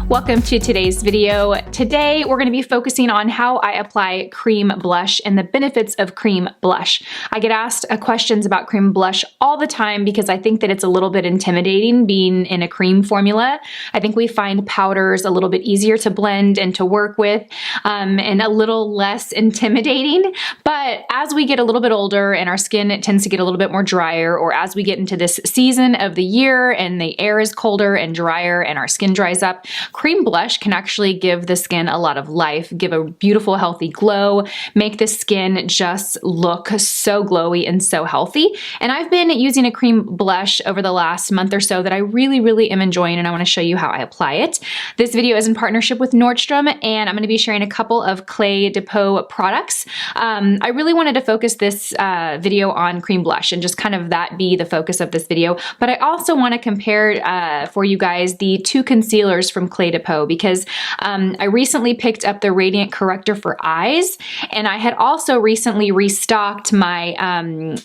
Welcome to today's video. Today we're going to be focusing on how I apply cream blush and the benefits of cream blush. I get asked questions about cream blush all the time because I think that it's a little bit intimidating being in a cream formula. I think we find powders a little bit easier to blend and to work with and a little less intimidating. But as we get a little bit older and our skin tends to get a little bit more drier, or as we get into this season of the year and the air is colder and drier and our skin dries up, cream blush can actually give the skin a lot of life, give a beautiful, healthy glow, make the skin just look so glowy and so healthy. And I've been using a cream blush over the last month or so that I really am enjoying, and I want to show you how I apply it. This video is in partnership with Nordstrom, and I'm going to be sharing a couple of Clé de Peau products. I really wanted to focus this video on cream blush and just kind of that be the focus of this video, but I also want to compare for you guys the two concealers from Clé de Peau, because I recently picked up the Radiant Corrector for eyes, and I had also recently restocked my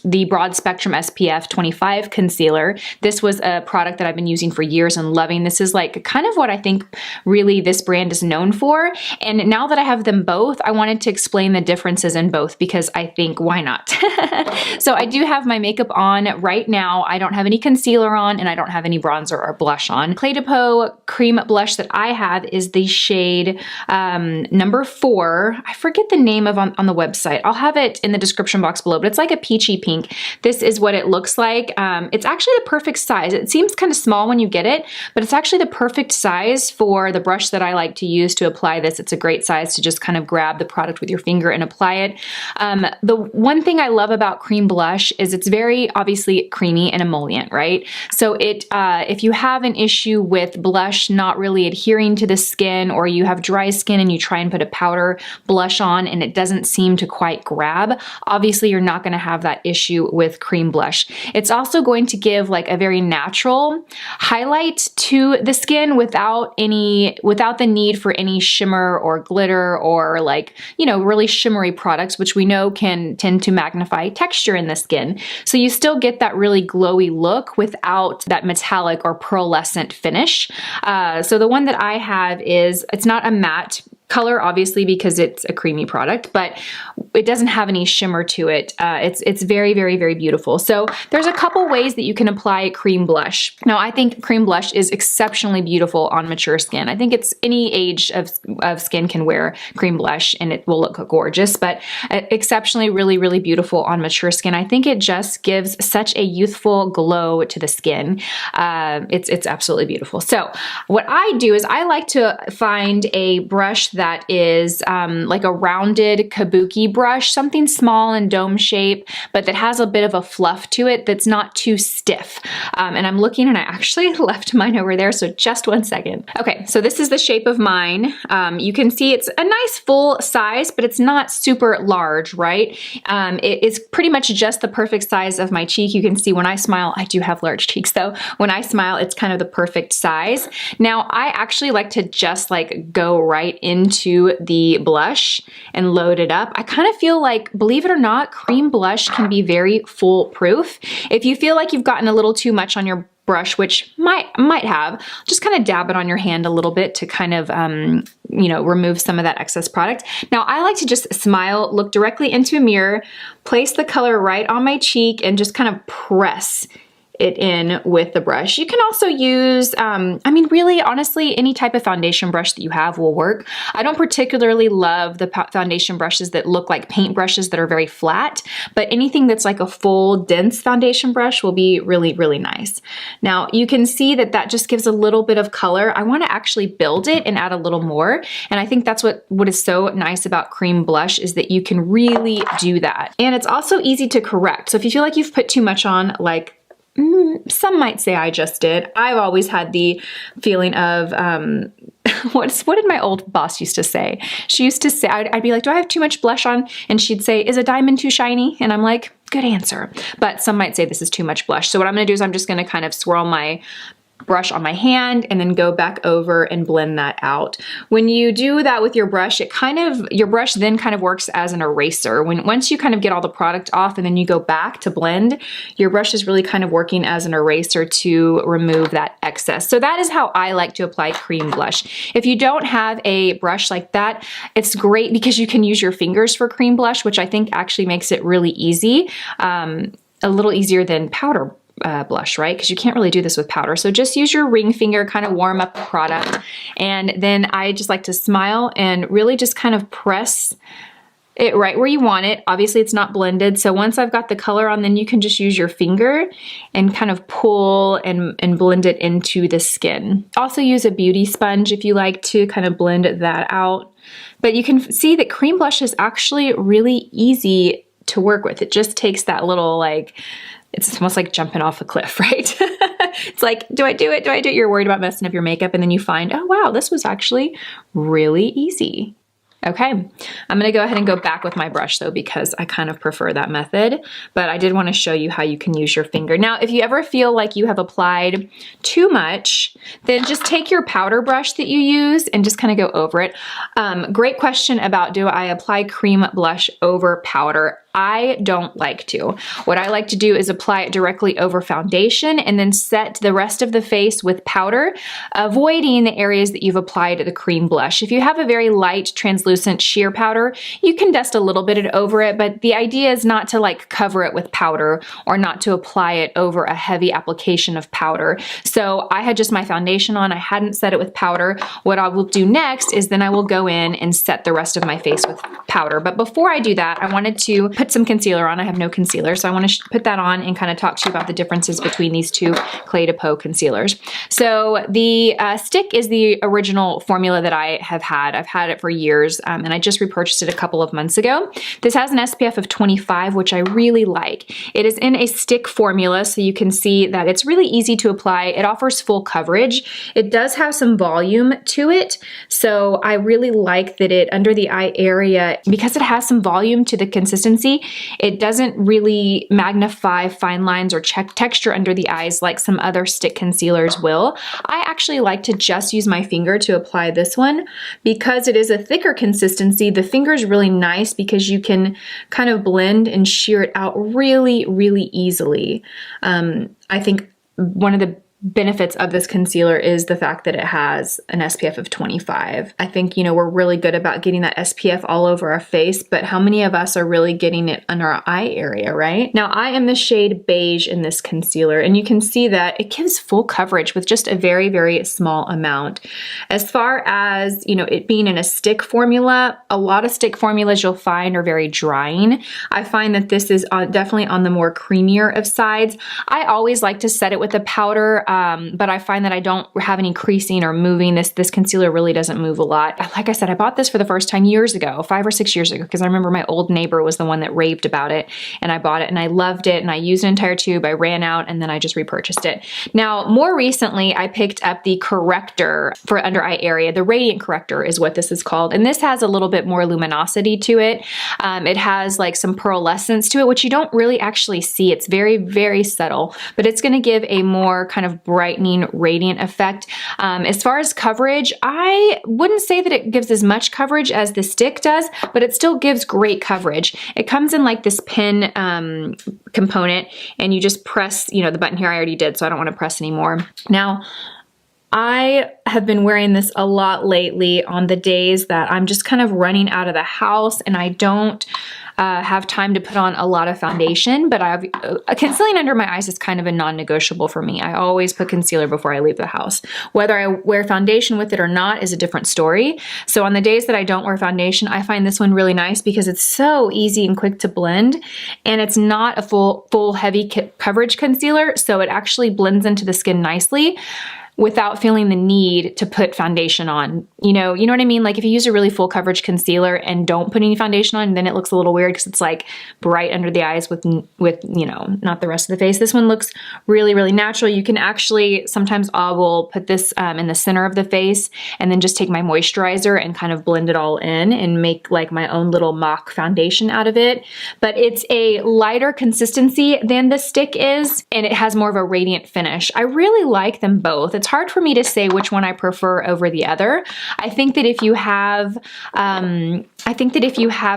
the Broad Spectrum SPF 25 concealer. This was a product that I've been using for years and loving. This is like kind of what I think really this brand is known for, and now that I have them both, I wanted to explain the differences in both because I think why not? So I do have my makeup on right now. I don't have any concealer on and I don't have any bronzer or blush on. Clé de Peau cream blush that I have is the shade number 4. I forget the name of on the website. I'll have it in the description box below, but it's like a peachy pink. This is what it looks like. It's actually the perfect size. It seems kind of small when you get it, but it's actually the perfect size for the brush that I like to use to apply this. It's a great size to just kind of grab the product with your finger and apply it. The one thing I love about cream blush is it's very obviously creamy and emollient, right? So if you have an issue with blush not really adhering to the skin, or you have dry skin and you try and put a powder blush on and it doesn't seem to quite grab, obviously you're not going to have that issue with cream blush. It's also going to give like a very natural highlight to the skin without the need for any shimmer or glitter or like, you know, really shimmery products, which we know can tend to magnify texture in the skin. So you still get that really glowy look without that metallic or pearlescent finish. So the one that I have it's not a matte color, obviously, because it's a creamy product, but it doesn't have any shimmer to it. It's very beautiful. So there's a couple ways that you can apply cream blush. Now, I think cream blush is exceptionally beautiful on mature skin. I think it's any age of skin can wear cream blush and it will look gorgeous, but exceptionally really beautiful on mature skin. I think it just gives such a youthful glow to the skin. It's absolutely beautiful. So what I do is I like to find a brush that is like a rounded kabuki brush, something small and dome shape, but that has a bit of a fluff to it that's not too stiff. And I'm looking, and I actually left mine over there, so just one second. Okay, so this is the shape of mine. You can see it's a nice full size, but it's not super large, right? It's pretty much just the perfect size of my cheek. You can see when I smile, I do have large cheeks though. When I smile, it's kind of the perfect size. Now, I actually like to just like go right into the blush and load it up. I kind of feel like, believe it or not, cream blush can be very foolproof. If you feel like you've gotten a little too much on your brush, which might have, just kind of dab it on your hand a little bit to kind of, you know, remove some of that excess product. Now, I like to just smile, look directly into a mirror, place the color right on my cheek, and just kind of press it in with the brush. You can also use, I mean, really, honestly, any type of foundation brush that you have will work. I don't particularly love the foundation brushes that look like paint brushes that are very flat, but anything that's like a full, dense foundation brush will be really nice. Now, you can see that that just gives a little bit of color. I want to actually build it and add a little more, and I think that's what is so nice about cream blush is that you can really do that. And it's also easy to correct. So if you feel like you've put too much on, like some might say I just did. I've always had the feeling of, what did my old boss used to say? She used to say, I'd be like, do I have too much blush on? And she'd say, is a diamond too shiny? And I'm like, good answer. But some might say this is too much blush. So what I'm gonna do is I'm just gonna kind of swirl my brush on my hand and then go back over and blend that out. When you do that with your brush, your brush then kind of works as an eraser. Once you kind of get all the product off and then you go back to blend, your brush is really kind of working as an eraser to remove that excess. So that is how I like to apply cream blush. If you don't have a brush like that, it's great because you can use your fingers for cream blush, which I think actually makes it really easy, a little easier than powder blush, right? Because you can't really do this with powder. So just use your ring finger, kind of warm up the product. And then I just like to smile and really just kind of press it right where you want it. Obviously it's not blended. So once I've got the color on, then you can just use your finger and kind of pull and blend it into the skin. Also use a beauty sponge if you like to kind of blend that out. But you can see that cream blush is actually really easy to work with. It just takes that little it's almost like jumping off a cliff, right? It's like, do I do it? Do I do it? You're worried about messing up your makeup and then you find, oh wow, this was actually really easy. Okay, I'm gonna go ahead and go back with my brush though, because I kind of prefer that method, but I did wanna show you how you can use your finger. Now, if you ever feel like you have applied too much, then just take your powder brush that you use and just kind of go over it. Great question about, do I apply cream blush over powder? I don't like to. What I like to do is apply it directly over foundation and then set the rest of the face with powder, avoiding the areas that you've applied the cream blush. If you have a very light translucent sheer powder, you can dust a little bit over it, but the idea is not to like cover it with powder or not to apply it over a heavy application of powder. So I had just my foundation on, I hadn't set it with powder. What I will do next is then I will go in and set the rest of my face with powder. But before I do that, I wanted to put some concealer on. I have no concealer, so I want to put that on and kind of talk to you about the differences between these two Clay to Peau concealers. So the stick is the original formula that I have had. I've had it for years, and I just repurchased it a couple of months ago. This has an SPF of 25, which I really like. It is in a stick formula, so you can see that it's really easy to apply. It offers full coverage. It does have some volume to it, so I really like that it, under the eye area, because it has some volume to the consistency, it doesn't really magnify fine lines or texture under the eyes like some other stick concealers will. I actually like to just use my finger to apply this one. Because it is a thicker consistency, the finger is really nice because you can kind of blend and shear it out really, really easily. I think one of the benefits of this concealer is the fact that it has an SPF of 25. I think, you know, we're really good about getting that SPF all over our face, but how many of us are really getting it under our eye area, right? Now, I am the shade beige in this concealer, and you can see that it gives full coverage with just a very, very small amount. As far as, you know, it being in a stick formula, a lot of stick formulas you'll find are very drying. I find that this is definitely on the more creamier of sides. I always like to set it with a powder, but I find that I don't have any creasing or moving. This concealer really doesn't move a lot. Like I said, I bought this for the first time years ago, 5 or 6 years ago, because I remember my old neighbor was the one that raved about it, and I bought it and I loved it, and I used an entire tube. I ran out and then I just repurchased it. Now, more recently, I picked up the Corrector for under eye area. The Radiant Corrector is what this is called, and this has a little bit more luminosity to it. It has like some pearlescence to it, which you don't really actually see. It's very, very subtle, but it's going to give a more kind of brightening, radiant effect. As far as coverage, I wouldn't say that it gives as much coverage as the stick does, but it still gives great coverage. It comes in like this pin component, and you just press, you know, the button here I already did, so I don't want to press anymore. Now, I have been wearing this a lot lately on the days that I'm just kind of running out of the house and I don't have time to put on a lot of foundation, but concealing under my eyes is kind of a non-negotiable for me. I always put concealer before I leave the house. Whether I wear foundation with it or not is a different story. So on the days that I don't wear foundation, I find this one really nice because it's so easy and quick to blend, and it's not a full heavy coverage concealer, so it actually blends into the skin nicely. without feeling the need to put foundation on. You know what I mean? Like if you use a really full coverage concealer and don't put any foundation on, then it looks a little weird because it's like bright under the eyes with you know, not the rest of the face. This one looks really, really natural. You can actually, sometimes I will put this in the center of the face and then just take my moisturizer and kind of blend it all in and make like my own little mock foundation out of it. But it's a lighter consistency than the stick is, and it has more of a radiant finish. I really like them both. It's hard for me to say which one I prefer over the other. I think that if you have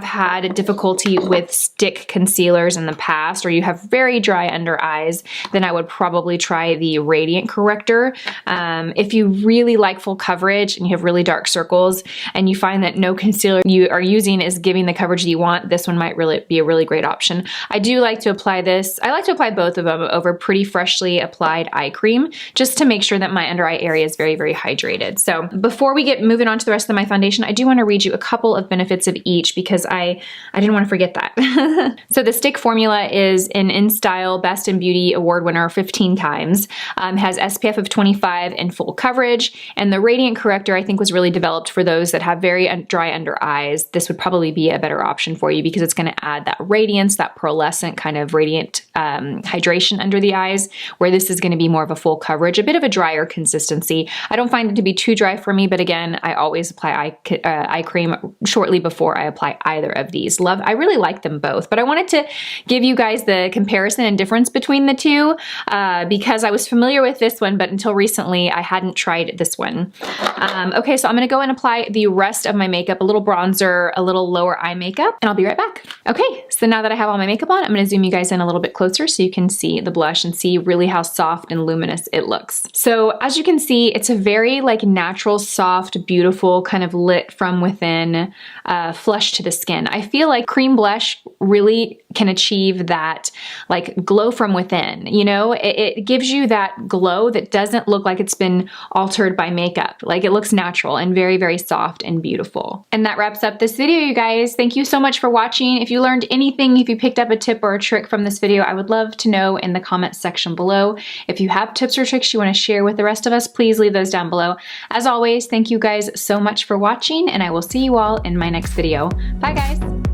had difficulty with stick concealers in the past, or you have very dry under eyes, then I would probably try the Radiant Corrector. If you really like full coverage and you have really dark circles and you find that no concealer you are using is giving the coverage that you want, this one might really be a really great option. I do like to apply this. I like to apply both of them over pretty freshly applied eye cream, just to make sure that my under eye area is very, very hydrated. So before we get moving on to the rest of my foundation, I do want to read you a couple of benefits of each because I didn't want to forget that. So the stick formula is an InStyle Best in Beauty Award winner 15 times, has SPF of 25 and full coverage, and the Radiant Corrector I think was really developed for those that have very dry under eyes. This would probably be a better option for you because it's going to add that radiance, that pearlescent kind of radiant hydration under the eyes, where this is going to be more of a full coverage, a bit of a drier consistency. I don't find it to be too dry for me, but again, I always apply eye cream shortly before I apply either of these. I really like them both, but I wanted to give you guys the comparison and difference between the two because I was familiar with this one, but until recently I hadn't tried this one. Okay, so I'm gonna go and apply the rest of my makeup, a little bronzer, a little lower eye makeup, and I'll be right back. Okay, so now that I have all my makeup on, I'm gonna zoom you guys in a little bit closer so you can see the blush and see really how soft and luminous it looks. So as you can see, it's a very like natural, soft, beautiful, kind of lit from within flush to the skin. I feel like cream blush really can achieve that like glow from within, you know? It gives you that glow that doesn't look like it's been altered by makeup. Like it looks natural and very, very soft and beautiful. And that wraps up this video, you guys. Thank you so much for watching. If you learned anything, if you picked up a tip or a trick from this video, I would love to know in the comments section below. If you have tips or tricks you want to share with the rest of us, please leave those down below. As always, thank you guys so much for watching, and I will see you all in my next video. Bye guys.